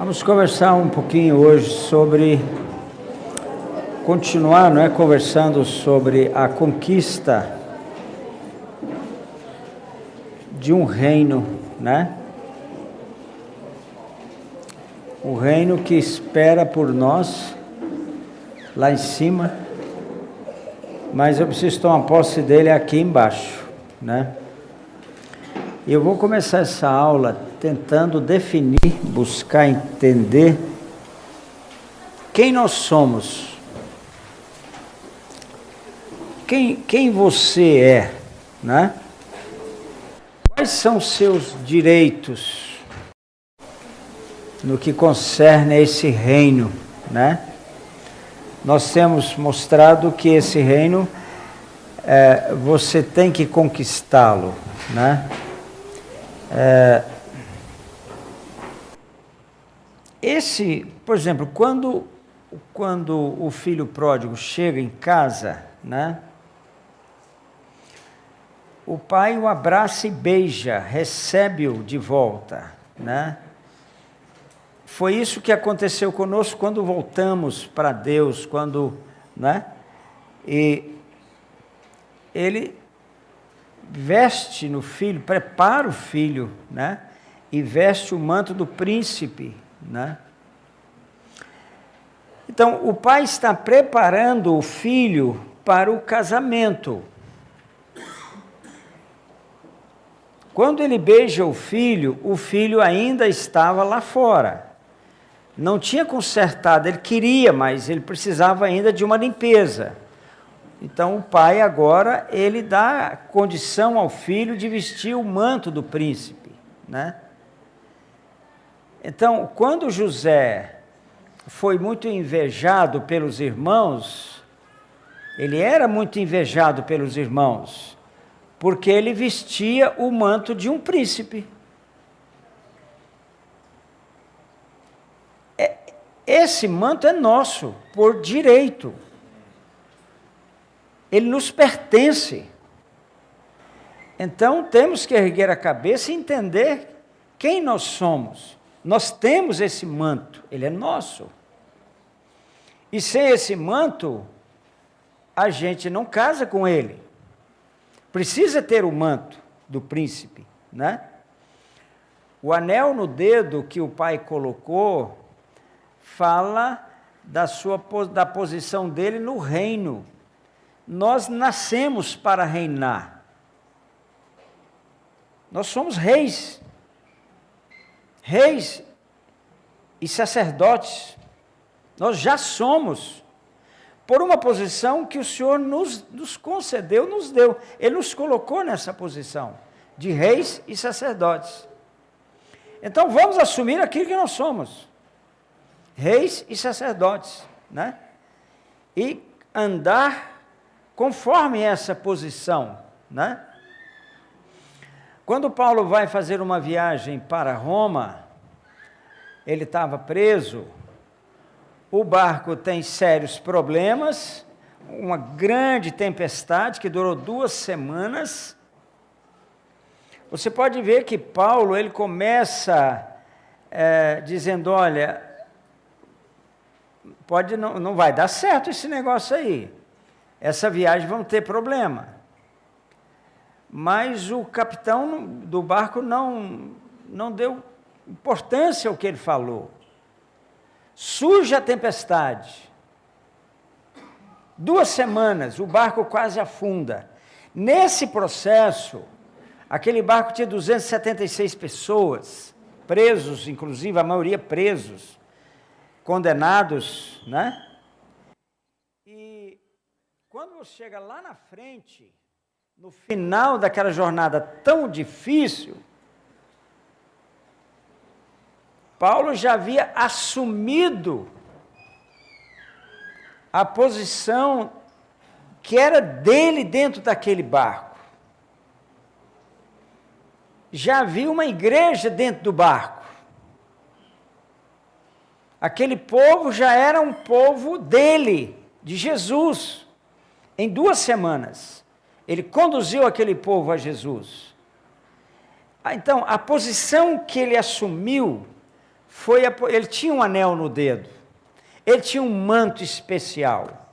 Vamos conversar um pouquinho hoje sobre, continuar, conversando sobre a conquista de um reino, O reino que espera por nós lá em cima, mas eu preciso tomar posse dele aqui embaixo, E eu vou começar essa aula tentando definir, buscar entender quem nós somos, quem você é, Quais são os seus direitos no que concerne a esse reino, Nós temos mostrado que esse reino, você tem que conquistá-lo, Por exemplo, quando o filho pródigo chega em casa, o pai o abraça e beija, recebe-o de volta, Foi isso que aconteceu conosco quando voltamos para Deus, E ele veste no filho, prepara o filho, E veste o manto do príncipe, Então, o pai está preparando o filho para o casamento. Quando ele beija o filho ainda estava lá fora. Não tinha consertado, ele queria, mas ele precisava ainda de uma limpeza. Então, o pai agora, ele dá condição ao filho de vestir o manto do príncipe, Então, quando José foi muito invejado pelos irmãos, ele era muito invejado pelos irmãos, porque ele vestia o manto de um príncipe. Esse manto é nosso, por direito. Ele nos pertence. Então, temos que erguer a cabeça e entender quem nós somos. Nós temos esse manto, ele é nosso. E sem esse manto, a gente não casa com ele. Precisa ter o manto do príncipe, O anel no dedo que o pai colocou fala da posição dele no reino. Nós nascemos para reinar. Nós somos reis e sacerdotes. Nós já somos, por uma posição que o Senhor nos concedeu, nos deu. Ele nos colocou nessa posição de reis e sacerdotes. Então vamos assumir aquilo que nós somos, reis e sacerdotes, E andar conforme essa posição, Quando Paulo vai fazer uma viagem para Roma, ele estava preso, o barco tem sérios problemas, uma grande tempestade que durou 2 semanas. Você pode ver que Paulo, ele começa dizendo, olha, não vai dar certo esse negócio aí, essa viagem vão ter problema. Mas o capitão do barco não deu importância ao que ele falou. Surge a tempestade. 2 semanas, o barco quase afunda. Nesse processo, aquele barco tinha 276 pessoas, presos, inclusive, a maioria presos, condenados, E quando você chega lá na frente, no final daquela jornada tão difícil, Paulo já havia assumido a posição que era dele dentro daquele barco. Já havia uma igreja dentro do barco. Aquele povo já era um povo dele, de Jesus. Em 2 semanas, ele conduziu aquele povo a Jesus. Então, a posição que ele assumiu ele tinha um anel no dedo, ele tinha um manto especial.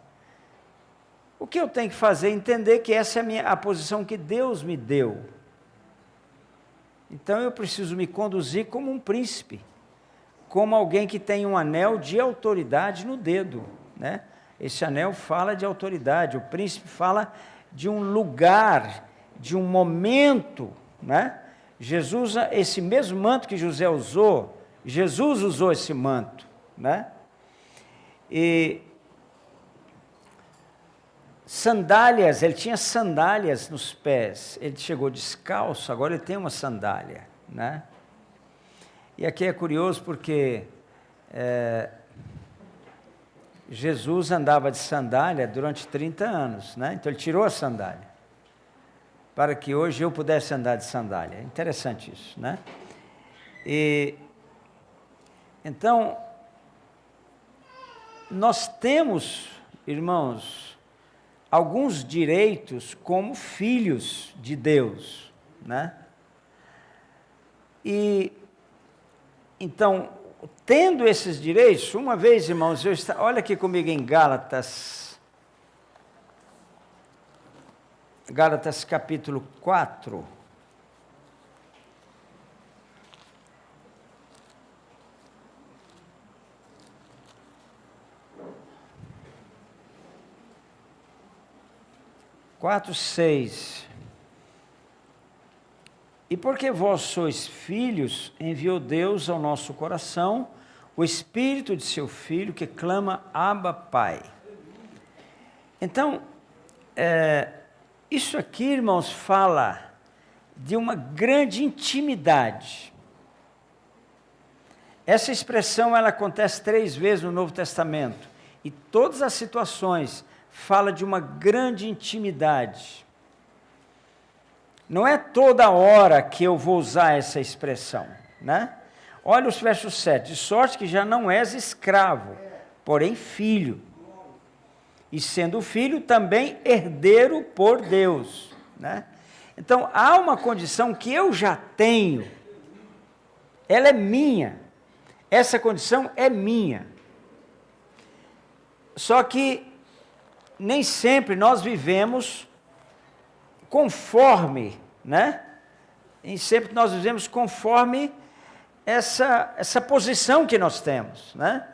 O que eu tenho que fazer é entender que essa é a posição que Deus me deu. Então eu preciso me conduzir como um príncipe, como alguém que tem um anel de autoridade no dedo, né? Esse anel fala de autoridade, o príncipe fala de um lugar, de um momento, né? Jesus, esse mesmo manto que José usou, Jesus usou esse manto, né? E sandálias, ele tinha sandálias nos pés, ele chegou descalço, agora ele tem uma sandália, né? E aqui é curioso porque Jesus andava de sandália durante 30 anos, né? Então ele tirou a sandália, para que hoje eu pudesse andar de sandália. É interessante isso, né? E então, nós temos, irmãos, alguns direitos como filhos de Deus, né? E, então, tendo esses direitos, uma vez, irmãos, olha aqui comigo em Gálatas capítulo 4. Quatro, 6. E porque vós sois filhos, enviou Deus ao nosso coração o Espírito de seu Filho, que clama, Abba, Pai. Então, isso aqui, irmãos, fala de uma grande intimidade. Essa expressão, ela acontece 3 vezes no Novo Testamento, e todas as situações fala de uma grande intimidade. Não é toda hora que eu vou usar essa expressão, né? Olha os versos 7. De sorte que já não és escravo, porém filho. E sendo filho, também herdeiro por Deus, né? Então, há uma condição que eu já tenho. Ela é minha. Essa condição é minha. Só que nem sempre nós vivemos conforme, né? Nem sempre nós vivemos conforme essa posição que nós temos, né?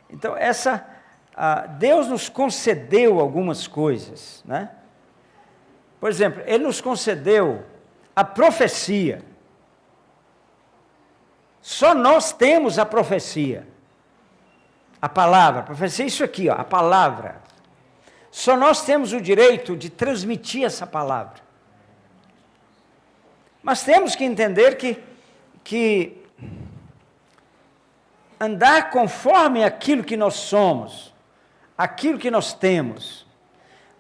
Então, Deus nos concedeu algumas coisas, né? Por exemplo, Ele nos concedeu a profecia. Só nós temos a profecia. A palavra, a profecia é isso aqui, ó, a palavra. Só nós temos o direito de transmitir essa palavra. Mas temos que entender que andar conforme aquilo que nós somos, aquilo que nós temos.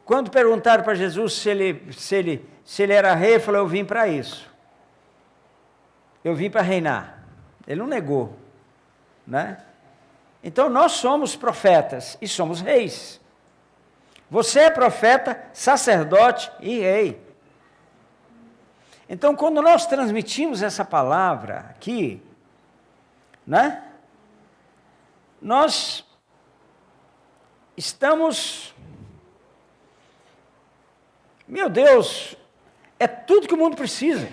Quando perguntaram para Jesus se ele era rei, ele falou, eu vim para isso. Eu vim para reinar. Ele não negou, né? Então nós somos profetas e somos reis. Você é profeta, sacerdote e rei. Então, quando nós transmitimos essa palavra aqui, né? Nós estamos, meu Deus, é tudo que o mundo precisa.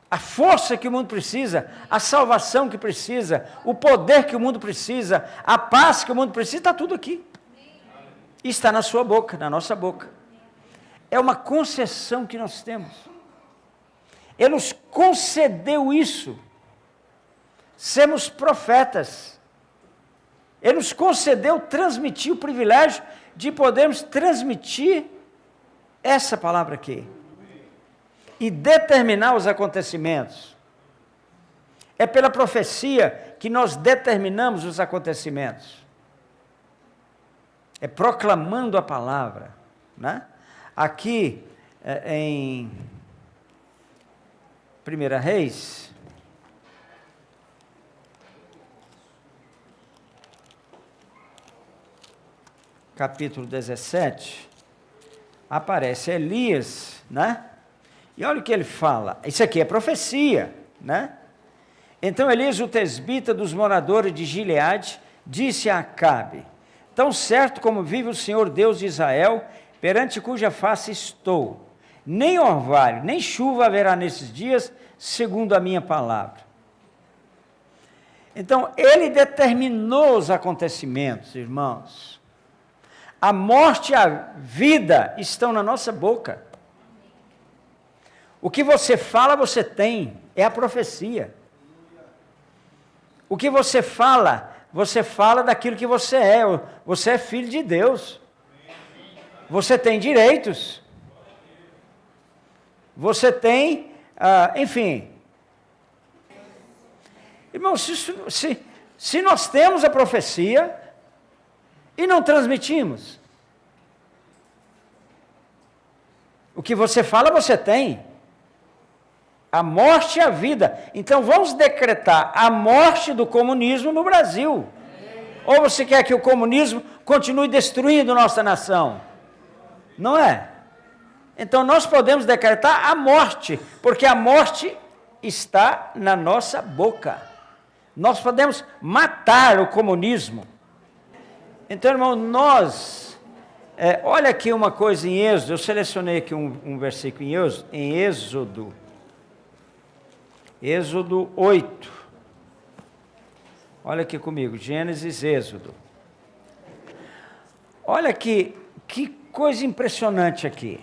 A força que o mundo precisa, a salvação que precisa, o poder que o mundo precisa, a paz que o mundo precisa, está tudo aqui. E está na sua boca, na nossa boca. É uma concessão que nós temos. Ele nos concedeu isso. Sermos profetas. Ele nos concedeu transmitir o privilégio de podermos transmitir essa palavra aqui. E determinar os acontecimentos. É pela profecia que nós determinamos os acontecimentos. É proclamando a palavra, né? Aqui em 1 Reis, capítulo 17, aparece Elias, né? E olha o que ele fala, isso aqui é profecia, né? Então Elias, o tesbita dos moradores de Gileade, disse a Acabe: tão certo como vive o Senhor Deus de Israel, perante cuja face estou, nem orvalho, nem chuva haverá nesses dias, segundo a minha palavra. Então, ele determinou os acontecimentos, irmãos. A morte e a vida estão na nossa boca. O que você fala, você tem, é a profecia. O que você fala daquilo que você é. Você é filho de Deus. Você tem direitos. Você tem, enfim. Irmãos, se nós temos a profecia e não transmitimos, o que você fala, você tem. A morte e a vida. Então vamos decretar a morte do comunismo no Brasil. Ou você quer que o comunismo continue destruindo nossa nação? Não é? Então nós podemos decretar a morte, porque a morte está na nossa boca. Nós podemos matar o comunismo. Então, irmão, olha aqui uma coisa em Êxodo, eu selecionei aqui um versículo em Êxodo 8. Olha aqui comigo, Gênesis, Êxodo. Olha que coisa impressionante aqui.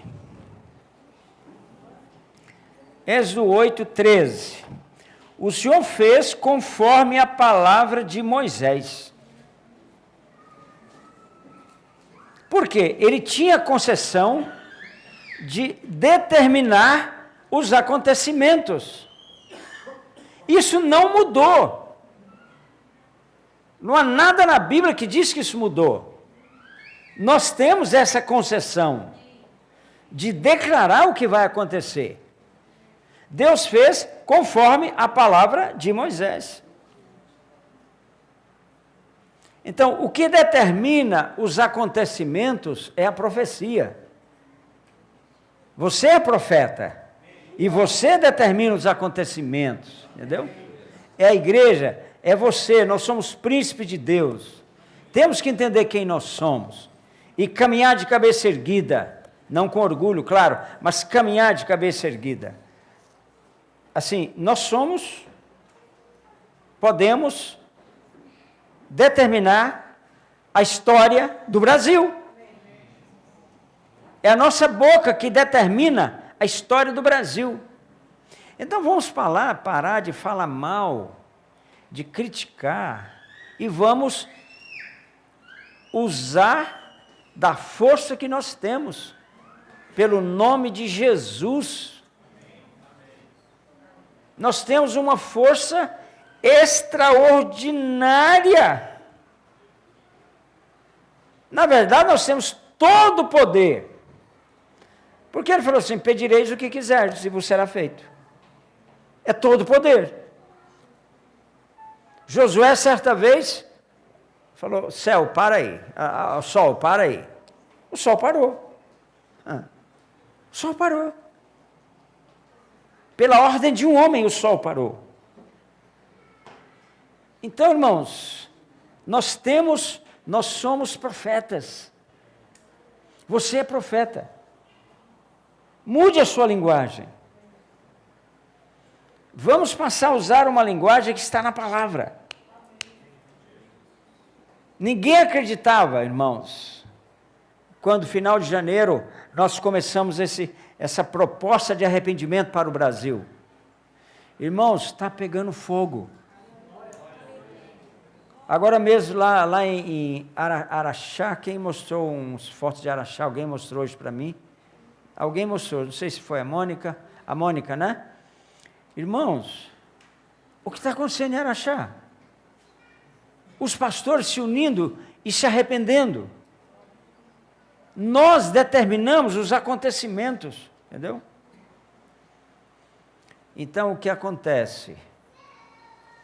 Êxodo 8, 13. O Senhor fez conforme a palavra de Moisés. Por quê? Ele tinha concessão de determinar os acontecimentos. Isso não mudou. Não há nada na Bíblia que diz que isso mudou. Nós temos essa concessão de declarar o que vai acontecer. Deus fez conforme a palavra de Moisés. Então, o que determina os acontecimentos é a profecia. Você é profeta. E você determina os acontecimentos. Entendeu? É a igreja, é você, nós somos príncipes de Deus. Temos que entender quem nós somos. E caminhar de cabeça erguida. Não com orgulho, claro, mas caminhar de cabeça erguida. Assim, podemos determinar a história do Brasil. É a nossa boca que determina a história do Brasil. Então vamos parar de falar mal, de criticar, e vamos usar da força que nós temos, pelo nome de Jesus. Nós temos uma força extraordinária. Na verdade, nós temos todo o poder. Porque ele falou assim: pedireis o que quiserdes e vos será feito. É todo o poder. Josué, certa vez, falou: céu, para aí. Sol, para aí. O sol parou. O sol parou. Pela ordem de um homem, o sol parou. Então, irmãos, nós somos profetas. Você é profeta. Mude a sua linguagem. Vamos passar a usar uma linguagem que está na palavra. Ninguém acreditava, irmãos, quando, final de janeiro, nós começamos essa proposta de arrependimento para o Brasil. Irmãos, está pegando fogo. Agora mesmo, lá em Araxá, quem mostrou uns fotos de Araxá? Alguém mostrou hoje para mim? Alguém mostrou, não sei se foi a Mônica, né? Irmãos, o que está acontecendo em Araxá? Os pastores se unindo e se arrependendo. Nós determinamos os acontecimentos, entendeu? Então, o que acontece?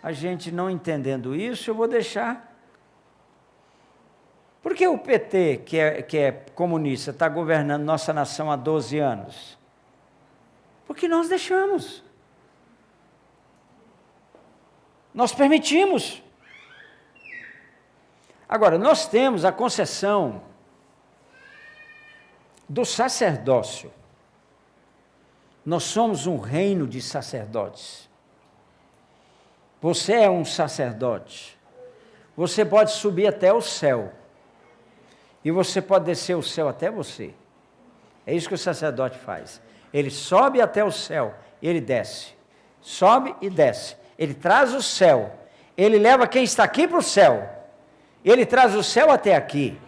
A gente não entendendo isso, eu vou deixar. Por que o PT, que é comunista, está governando nossa nação há 12 anos? Porque nós deixamos. Nós permitimos. Agora, nós temos a concessão do sacerdócio. Nós somos um reino de sacerdotes. Você é um sacerdote. Você pode subir até o céu. E você pode descer o céu até você. É isso que o sacerdote faz. Ele sobe até o céu, ele desce. Sobe e desce. Ele traz o céu. Ele leva quem está aqui para o céu. Ele traz o céu até aqui.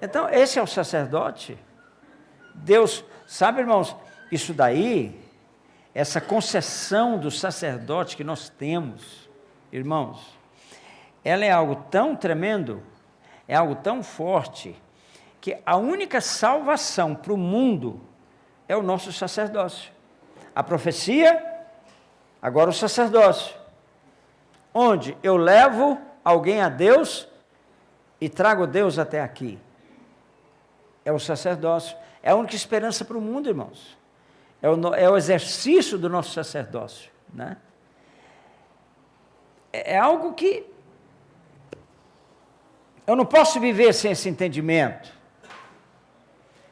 Então, esse é o sacerdote. Deus, sabe, irmãos, isso daí, essa concessão do sacerdote que nós temos, irmãos, ela é algo tão tremendo, é algo tão forte, que a única salvação para o mundo é o nosso sacerdócio. A profecia, agora o sacerdócio. Onde eu levo alguém a Deus e trago Deus até aqui. É o sacerdócio. É a única esperança para o mundo, irmãos. É o exercício do nosso sacerdócio, né? É algo que eu não posso viver sem esse entendimento.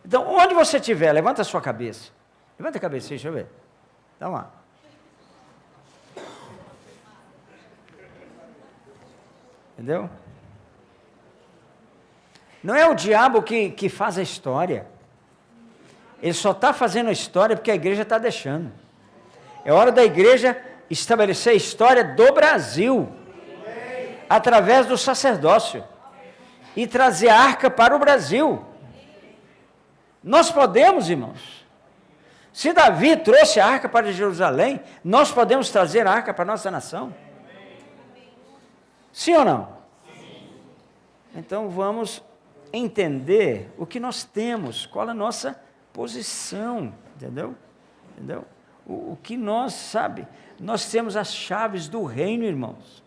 Então, onde você estiver, levanta a sua cabeça. Levanta a cabeça, deixa eu ver. Então lá. Entendeu? Não é o diabo que faz a história. Ele só está fazendo a história porque a igreja está deixando. É hora da igreja estabelecer a história do Brasil, através do sacerdócio, e trazer a arca para o Brasil. Nós podemos, irmãos. Se Davi trouxe a arca para Jerusalém, nós podemos trazer a arca para a nossa nação. Sim ou não? Então vamos entender o que nós temos, qual a nossa posição, entendeu? Entendeu? O que nós, sabe, nós temos as chaves do reino, irmãos.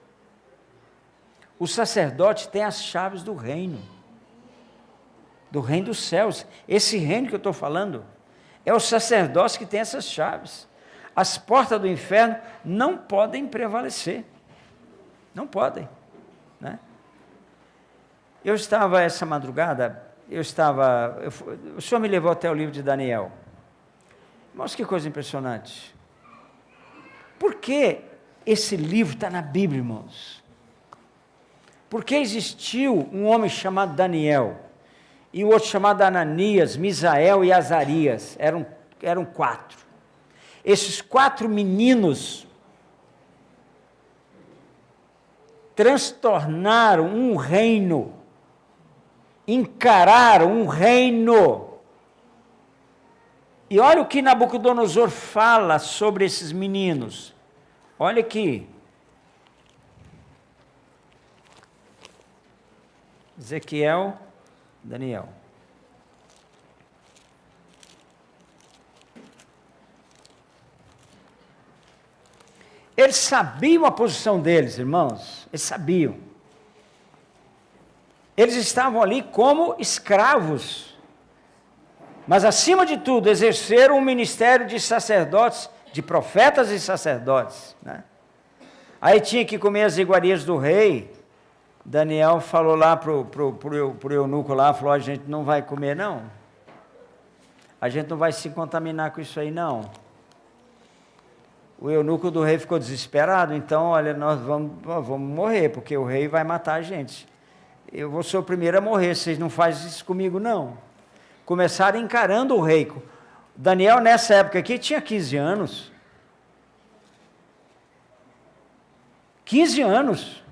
O sacerdote tem as chaves do reino dos céus. Esse reino que eu estou falando, é o sacerdócio que tem essas chaves. As portas do inferno não podem prevalecer. Não podem, né? Eu estava essa madrugada, o Senhor me levou até o livro de Daniel. Mas que coisa impressionante. Por que esse livro está na Bíblia, irmãos? Porque existiu um homem chamado Daniel, e o outro chamado Ananias, Misael e Azarias, eram 4. Esses 4 meninos transtornaram um reino, encararam um reino. E olha o que Nabucodonosor fala sobre esses meninos. Olha aqui. Ezequiel, Daniel. Eles sabiam a posição deles, irmãos. Eles sabiam. Eles estavam ali como escravos. Mas, acima de tudo, exerceram um ministério de sacerdotes, de profetas e sacerdotes, né? Aí tinha que comer as iguarias do rei. Daniel falou lá pro eunuco lá, falou: a gente não vai comer, não. A gente não vai se contaminar com isso aí, não. O eunuco do rei ficou desesperado. Então, olha, nós vamos morrer, porque o rei vai matar a gente. Eu vou ser o primeiro a morrer, vocês não fazem isso comigo, não. Começaram encarando o rei. Daniel, nessa época aqui, tinha 15 anos. 15 anos.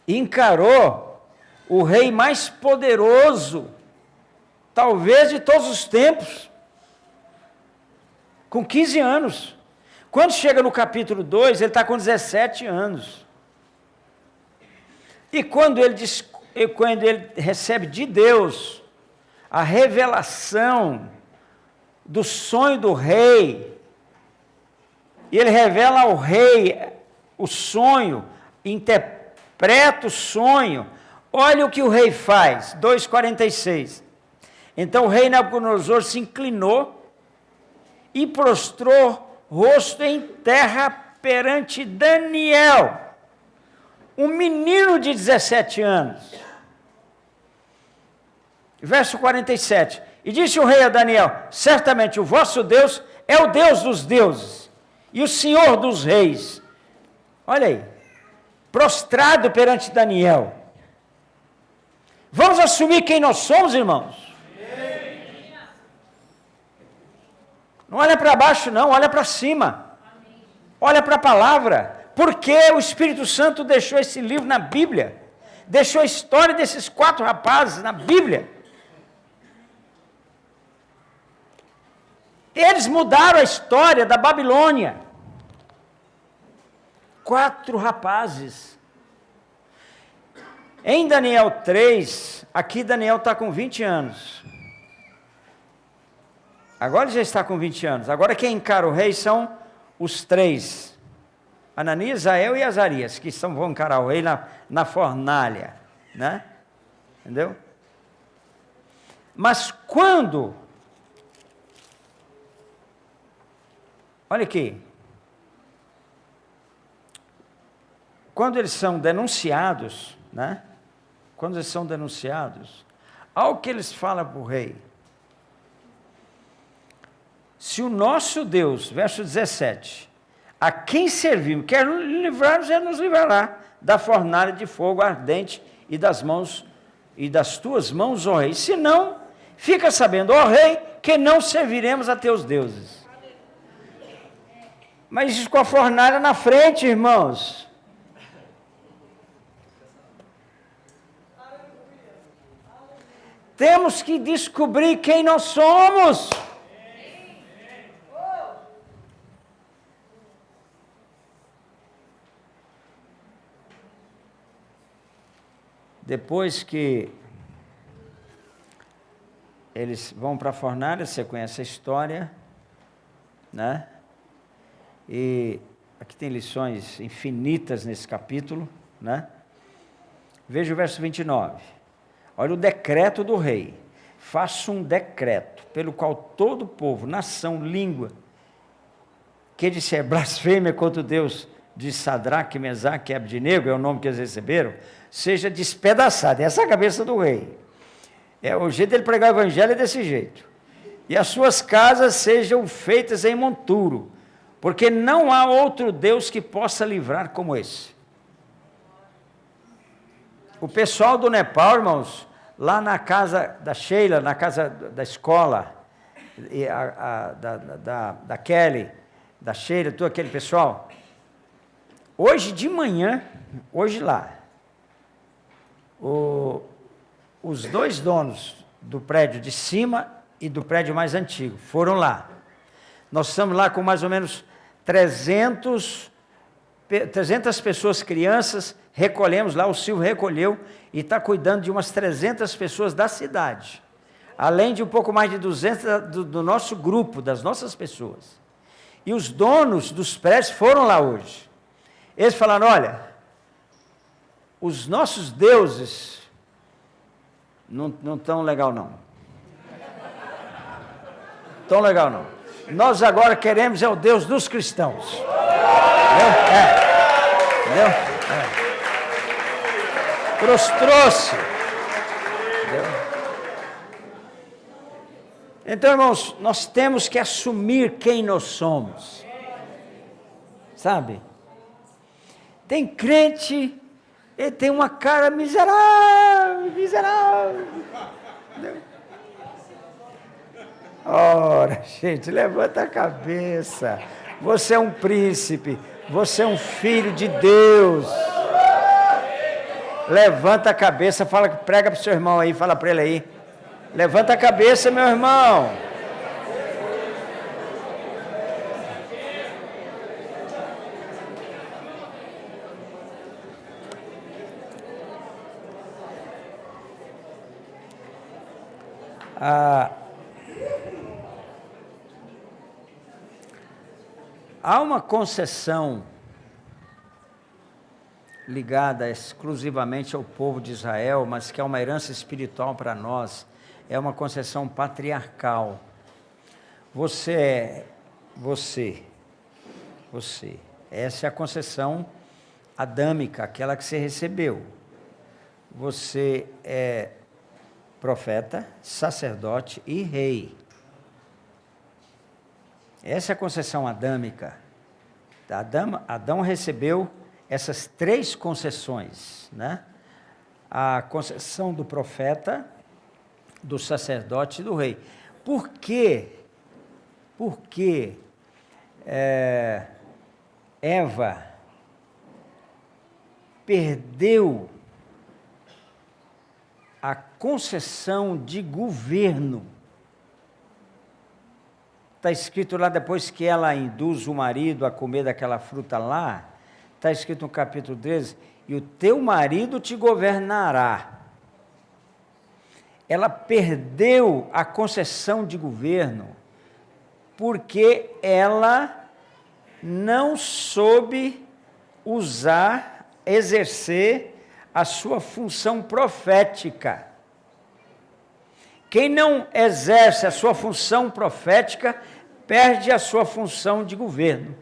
E encarou o rei mais poderoso, talvez de todos os tempos, com 15 anos. Quando chega no capítulo 2, ele está com 17 anos. E quando ele recebe de Deus a revelação do sonho do rei, e ele revela ao rei o sonho, interpreta o sonho, olha o que o rei faz, 2,46. Então o rei Nabucodonosor se inclinou e prostrou rosto em terra perante Daniel, um menino de 17 anos. Verso 47. E disse o rei a Daniel: certamente o vosso Deus é o Deus dos deuses e o Senhor dos reis. Olha aí, prostrado perante Daniel. Vamos assumir quem nós somos, irmãos? Não olha para baixo não, olha para cima. Olha para a palavra. Porque o Espírito Santo deixou esse livro na Bíblia. Deixou a história desses 4 rapazes na Bíblia. Eles mudaram a história da Babilônia. 4 rapazes. Em Daniel 3, aqui Daniel está com 20 anos. Agora ele já está com 20 anos. Agora quem encara o rei são os 3. Ananias, Azael e Azarias, que vão encarar o rei na fornalha. Né? Entendeu? Mas quando... Olha aqui. Quando eles são denunciados, né? Quando eles são denunciados, ao que eles falam para o rei: se o nosso Deus, verso 17, a quem servimos, quer nos livrar-nos, ele nos livrará da fornalha de fogo ardente e das tuas mãos, ó rei. Se não, fica sabendo, ó rei, que não serviremos a teus deuses. Mas isso com a fornalha na frente, irmãos. Temos que descobrir quem nós somos. Depois que eles vão para a fornalha, você conhece a história, né? E aqui tem lições infinitas nesse capítulo, né? Veja o verso 29. Olha o decreto do rei. Faço um decreto, pelo qual todo povo, nação, língua, que disser blasfêmia contra o Deus de Sadraque, Mesaque e Abdinego, é o nome que eles receberam, seja despedaçado. Essa é a cabeça do rei. O jeito dele pregar o evangelho é desse jeito. E as suas casas sejam feitas em monturo, porque não há outro Deus que possa livrar como esse. O pessoal do Nepal, irmãos, lá na casa da Sheila, na casa da escola, e da Kelly, da Sheila, todo aquele pessoal, hoje de manhã, hoje lá, os 2 donos do prédio de cima e do prédio mais antigo foram lá. Nós estamos lá com mais ou menos 300 pessoas, crianças, recolhemos lá, o Silvio recolheu e está cuidando de umas 300 pessoas da cidade, além de um pouco mais de 200 do nosso grupo, das nossas pessoas. E os donos dos prédios foram lá hoje. Eles falaram: olha, os nossos deuses não estão legal não. Tão legal não. Nós agora queremos é o Deus dos cristãos. Entendeu? Entendeu? Prostrou-se. Então, irmãos, nós temos que assumir quem nós somos. Sabe? Tem crente, ele tem uma cara miserável, miserável. Entendeu? Ora, gente, levanta a cabeça. Você é um príncipe, você é um filho de Deus. Levanta a cabeça, prega para o seu irmão aí, fala para ele aí. Levanta a cabeça, meu irmão. Há uma concessão ligada exclusivamente ao povo de Israel, mas que é uma herança espiritual para nós, é uma concessão patriarcal. Você Essa é a concessão adâmica, aquela que você recebeu. Você é profeta, sacerdote e rei. Essa é a concessão adâmica. Adão recebeu essas 3 concessões, né? A concessão do profeta, do sacerdote e do rei. Por quê? Porque Eva perdeu a concessão de governo. Está escrito lá, depois que ela induz o marido a comer daquela fruta lá, está escrito no capítulo 13, e o teu marido te governará. Ela perdeu a concessão de governo porque ela não soube exercer a sua função profética. Quem não exerce a sua função profética, perde a sua função de governo.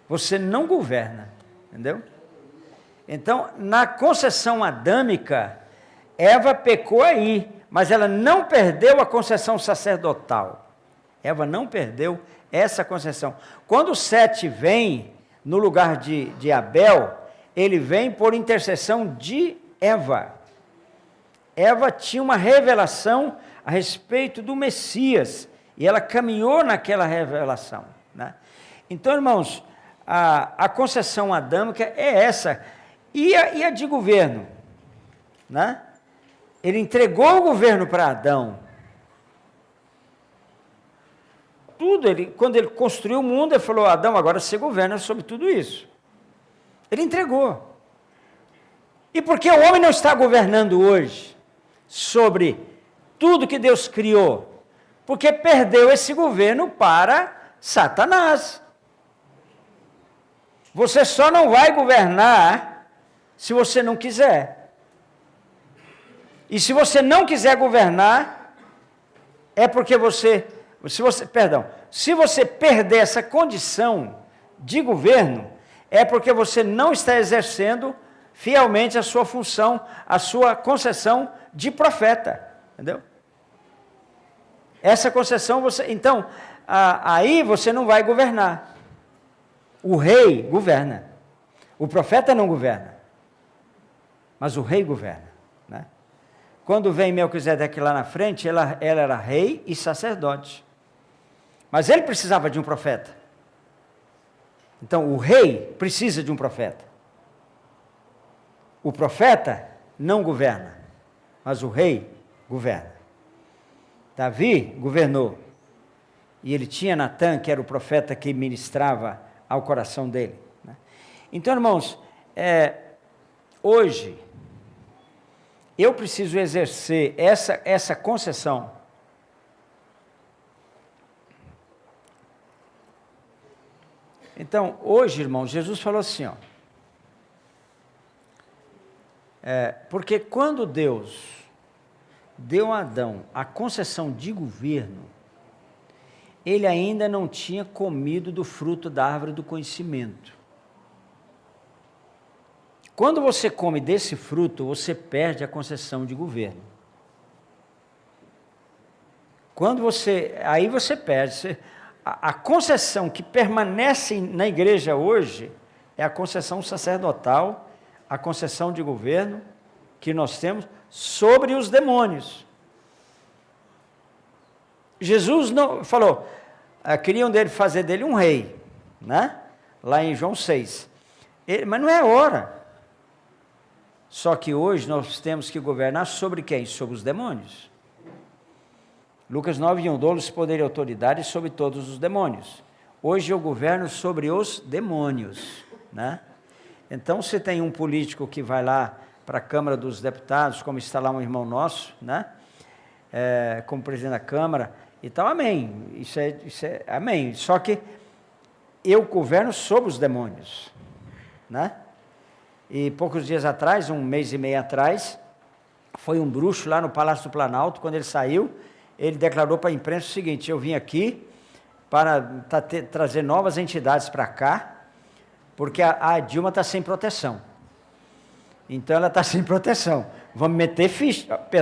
Você não governa, entendeu? Então, na concessão adâmica, Eva pecou aí, mas ela não perdeu a concessão sacerdotal. Eva não perdeu essa concessão. Quando Sete vem no lugar de Abel, ele vem por intercessão de Eva. Eva tinha uma revelação a respeito do Messias, e ela caminhou naquela revelação, né? Então, irmãos, a concessão adâmica é essa. E a de governo, né? Ele entregou o governo para Adão. Quando ele construiu o mundo, ele falou: Adão, agora você governa sobre tudo isso. Ele entregou. E por que o homem não está governando hoje sobre tudo que Deus criou? Porque perdeu esse governo para Satanás. Você só não vai governar se você não quiser. E se você não quiser governar, é porque se você perder essa condição de governo, é porque você não está exercendo fielmente a sua função, a sua concessão de profeta, entendeu? Essa concessão então, aí você não vai governar. O rei governa. O profeta não governa. Mas o rei governa, né? Quando vem Melquisedeque lá na frente, ela era rei e sacerdote. Mas ele precisava de um profeta. Então, o rei precisa de um profeta. O profeta não governa, mas o rei governa. Davi governou. E ele tinha Natã, que era o profeta que ministrava ao coração dele, né? Então, irmãos, hoje, eu preciso exercer essa concessão. Então, hoje, irmãos, Jesus falou assim, ó, porque quando Deus deu a Adão a concessão de governo, ele ainda não tinha comido do fruto da árvore do conhecimento. Quando você come desse fruto, você perde a concessão de governo. Aí você perde. A concessão que permanece na igreja hoje é a concessão sacerdotal, a concessão de governo que nós temos sobre os demônios. Jesus não falou, queriam fazer dele um rei, né? Lá em João 6. Mas não é hora. Só que hoje nós temos que governar sobre quem? Sobre os demônios. Lucas 9:1, dou-lhes poder e autoridade sobre todos os demônios. Hoje eu governo sobre os demônios, né? Então, se tem um político que vai lá para a Câmara dos Deputados, como está lá um irmão nosso, né? Como presidente da Câmara e tal, amém. Isso é amém. Só que eu governo sobre os demônios, né? E poucos dias atrás, um mês e meio atrás, foi um bruxo lá no Palácio do Planalto. Quando ele saiu, ele declarou para a imprensa o seguinte: eu vim aqui para trazer novas entidades para cá, Porque a Dilma está sem proteção. Então ela está sem proteção. Vamos meter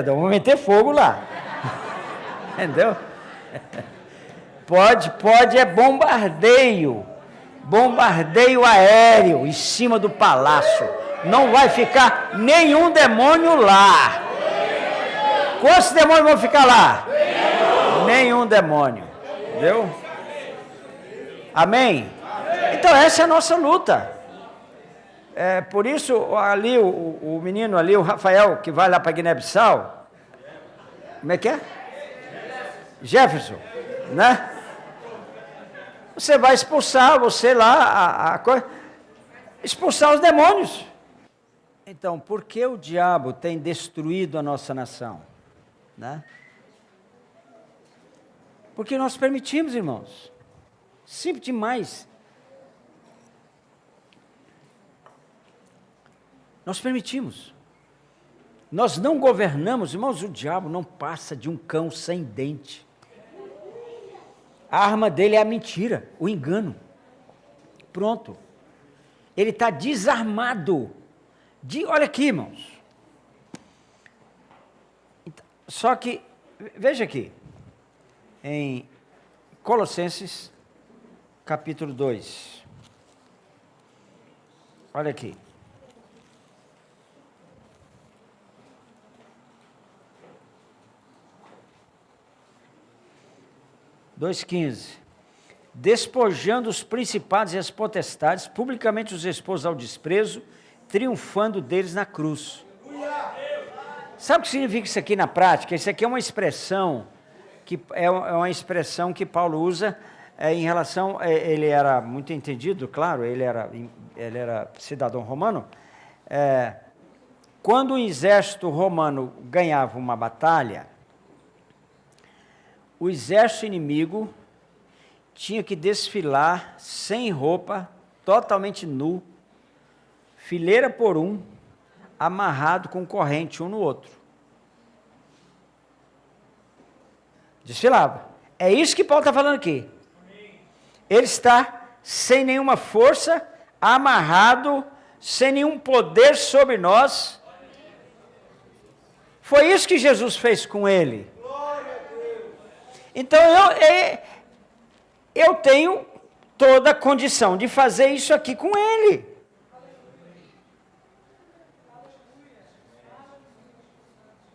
vamos meter fogo lá. Entendeu? Pode é bombardeio. Bombardeio aéreo em cima do palácio. Não vai ficar nenhum demônio lá. Quantos demônios vão ficar lá? Nenhum demônio. Entendeu? Amém? Então essa é a nossa luta. Por isso, ali, o menino ali, o Rafael, que vai lá para Guiné-Bissau, como é que é? Jefferson, né? Você vai expulsar, expulsar os demônios. Então, por que o diabo tem destruído a nossa nação? Né? Porque nós permitimos, irmãos. Simples demais. Nós permitimos. Nós não governamos, irmãos, o diabo não passa de um cão sem dente. A arma dele é a mentira, o engano. Pronto. Ele está desarmado. Olha aqui, irmãos. Só que, veja aqui, em Colossenses, capítulo 2. Olha aqui. (2:15) Despojando os principados e as potestades, publicamente os expôs ao desprezo, triunfando deles na cruz. Sabe o que significa isso aqui na prática? Isso aqui é uma expressão que Paulo usa em relação. Ele era muito entendido, claro, ele era cidadão romano. Quando o exército romano ganhava uma batalha, o exército inimigo tinha que desfilar sem roupa, totalmente nu, fileira por um, amarrado com corrente um no outro. Desfilava. É isso que Paulo está falando aqui. Ele está sem nenhuma força, amarrado, sem nenhum poder sobre nós. Foi isso que Jesus fez com ele. Então eu tenho toda a condição de fazer isso aqui com ele.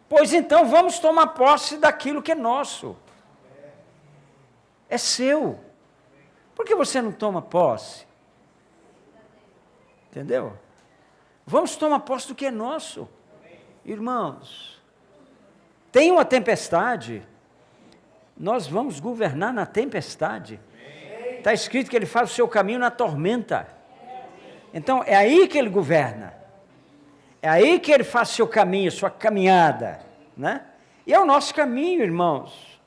Pois então vamos tomar posse daquilo que é nosso. É seu. Por que você não toma posse? Entendeu? Vamos tomar posse do que é nosso. Irmãos, tem uma tempestade, nós vamos governar na tempestade. Está escrito que ele faz o seu caminho na tormenta. Então, é aí que ele governa. É aí que ele faz o seu caminho, sua caminhada. Né? E é o nosso caminho, irmãos.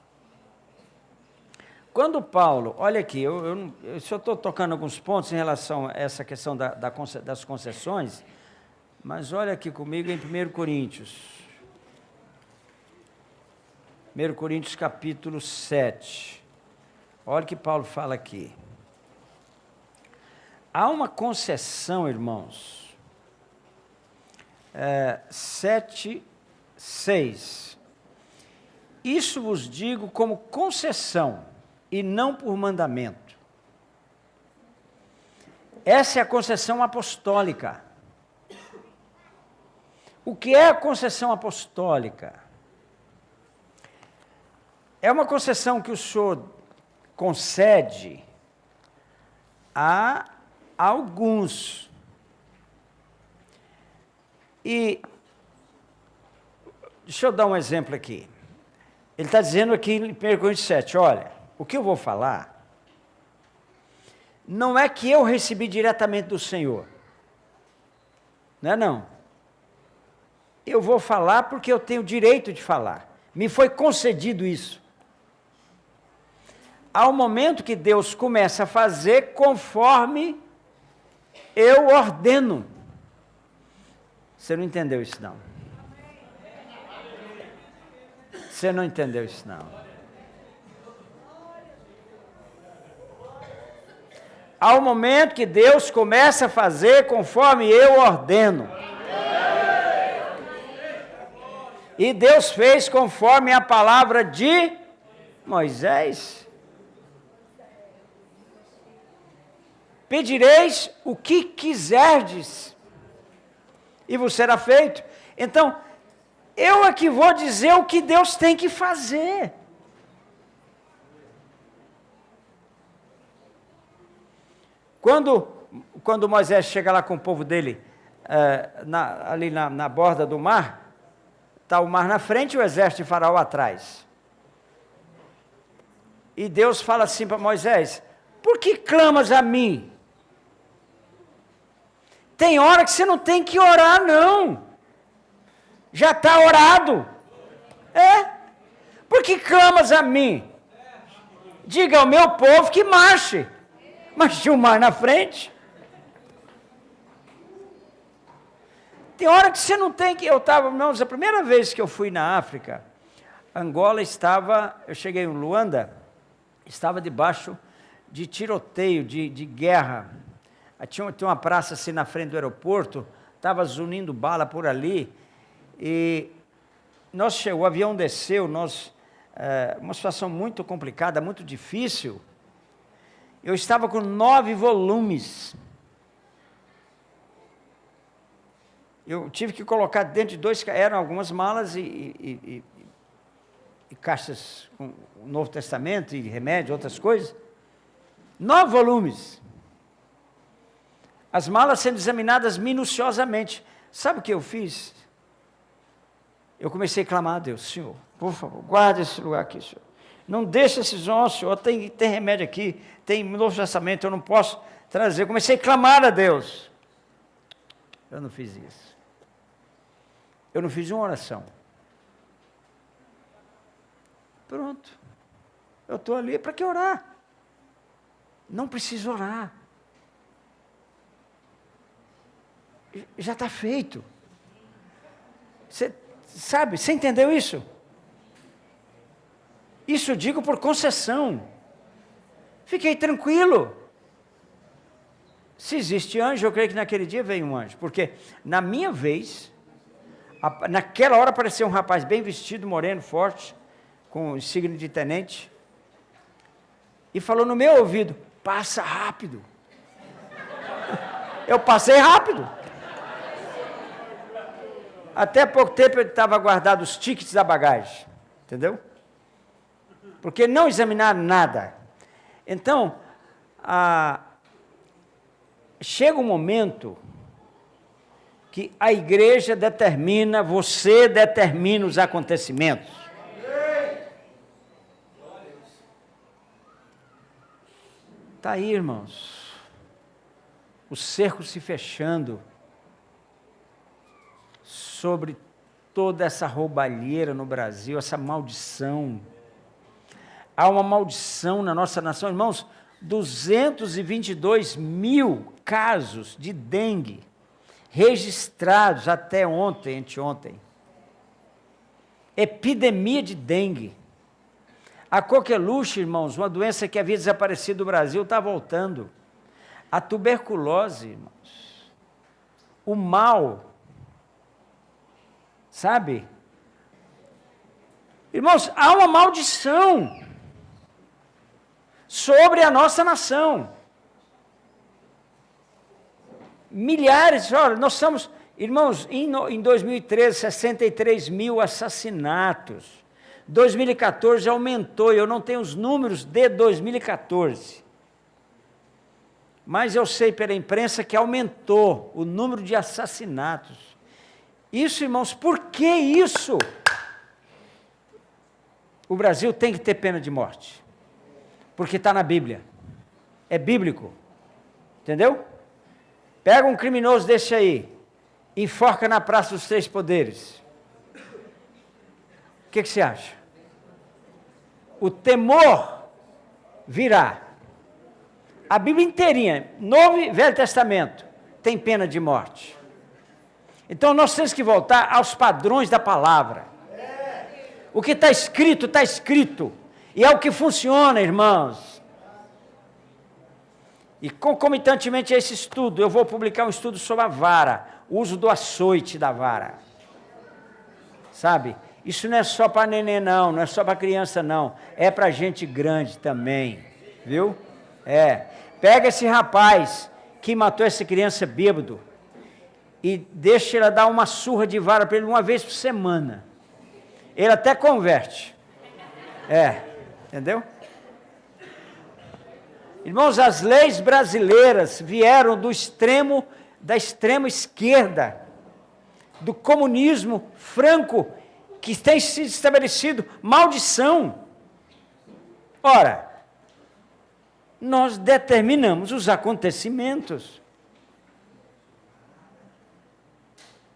Quando Paulo, olha aqui, eu só estou tocando alguns pontos em relação a essa questão das concessões, mas olha aqui comigo em 1 Coríntios. 1 Coríntios capítulo 7. Olha o que Paulo fala aqui. Há uma concessão, irmãos. 7:6. Isso vos digo como concessão e não por mandamento. Essa é a concessão apostólica. O que é a concessão apostólica? É uma concessão que o Senhor concede a alguns. E deixa eu dar um exemplo aqui. Ele está dizendo aqui em 1 Coríntios 7, olha, o que eu vou falar não é que eu recebi diretamente do Senhor. Não. Eu vou falar porque eu tenho direito de falar. Me foi concedido isso. Há um momento que Deus começa a fazer conforme eu ordeno. Você não entendeu isso, não? Você não entendeu isso, não? ao momento que Deus começa a fazer conforme eu ordeno. E Deus fez conforme a palavra de Moisés. Pedireis o que quiserdes, e vos será feito. Então, eu aqui vou dizer o que Deus tem que fazer. Quando Moisés chega lá com o povo dele, ali na borda do mar, está o mar na frente e o exército de Faraó atrás. E Deus fala assim para Moisés: por que clamas a mim? Tem hora que você não tem que orar, não. Já está orado. Por que clamas a mim? Diga ao meu povo que marche. Mas tinha o mar na frente. Tem hora que você não tem que... irmãos, a primeira vez que eu fui na África, Angola eu cheguei em Luanda, estava debaixo de tiroteio, de guerra. Tinha uma praça assim na frente do aeroporto, estava zunindo bala por ali, e o avião desceu, uma situação muito complicada, muito difícil. Eu estava com 9 volumes. Eu tive que colocar dentro de eram algumas malas e caixas com o Novo Testamento e remédio, outras coisas. 9 volumes. As malas sendo examinadas minuciosamente. Sabe o que eu fiz? Eu comecei a clamar a Deus: Senhor, por favor, guarda esse lugar aqui, Senhor. Não deixa esses homens, Senhor, tem remédio aqui, tem Novo Testamento, eu não posso trazer. Eu comecei a clamar a Deus. Eu não fiz isso. Eu não fiz uma oração. Pronto. Eu estou ali, para que orar? Não preciso orar. Já está feito. Você sabe, você entendeu isso? Isso eu digo por concessão. Fiquei tranquilo. Se existe anjo, eu creio que naquele dia veio um anjo. Porque na minha vez, naquela hora apareceu um rapaz bem vestido, moreno, forte, com signo de tenente, e falou no meu ouvido: passa rápido. Eu passei rápido. Até pouco tempo eu estava guardado os tickets da bagagem. Entendeu? Porque não examinaram nada. Então, chega um momento que a igreja determina, você determina os acontecimentos. Está aí, irmãos, o cerco se fechando sobre toda essa roubalheira no Brasil, essa maldição. Há uma maldição na nossa nação, irmãos. 222 mil casos de dengue registrados até anteontem. Epidemia de dengue. A coqueluche, irmãos, uma doença que havia desaparecido do Brasil, está voltando. A tuberculose, irmãos. O mal. Sabe? Irmãos, há uma maldição sobre a nossa nação. Milhares, olha, nós somos, irmãos, em 2013, 63 mil assassinatos. 2014 aumentou, eu não tenho os números de 2014. Mas eu sei pela imprensa que aumentou o número de assassinatos. Isso, irmãos, por que isso? O Brasil tem que ter pena de morte. Porque está na Bíblia. É bíblico. Entendeu? Pega um criminoso desse aí, enforca na Praça dos Três Poderes. O que você acha? O temor virá. A Bíblia inteirinha, Novo e Velho Testamento, tem pena de morte. Então nós temos que voltar aos padrões da palavra. O que está escrito, está escrito. E é o que funciona, irmãos. E concomitantemente a esse estudo, eu vou publicar um estudo sobre a vara, o uso do açoite da vara. Sabe? Isso não é só para neném não é só para criança não, é para gente grande também, viu? Pega esse rapaz que matou essa criança bêbado e deixa ele dar uma surra de vara para ele uma vez por semana. Ele até converte. Entendeu? Irmãos, as leis brasileiras vieram da extrema esquerda, do comunismo franco, que tem sido estabelecido maldição. Ora, nós determinamos os acontecimentos.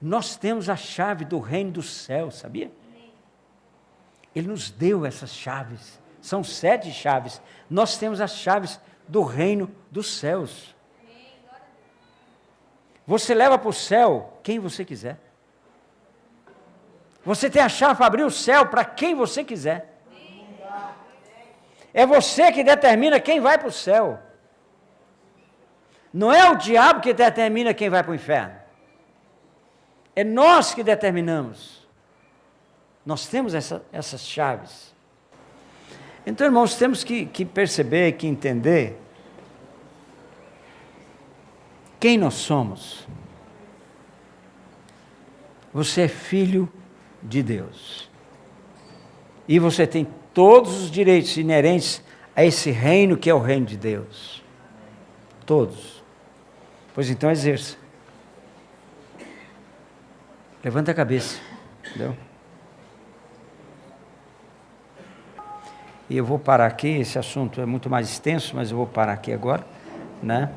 Nós temos a chave do reino do céu, sabia? Ele nos deu essas chaves. São 7 chaves. Nós temos as chaves do reino dos céus. Você leva para o céu quem você quiser. Você tem a chave para abrir o céu para quem você quiser. É você que determina quem vai para o céu. Não é o diabo que determina quem vai para o inferno. É nós que determinamos. Nós temos essas chaves. Então, irmãos, temos que perceber, que entender quem nós somos. Você é filho de Deus. E você tem todos os direitos inerentes a esse reino que é o reino de Deus. Todos. Pois então exerça. Levanta a cabeça. Entendeu? E eu vou parar aqui, esse assunto é muito mais extenso, mas eu vou parar aqui agora, né?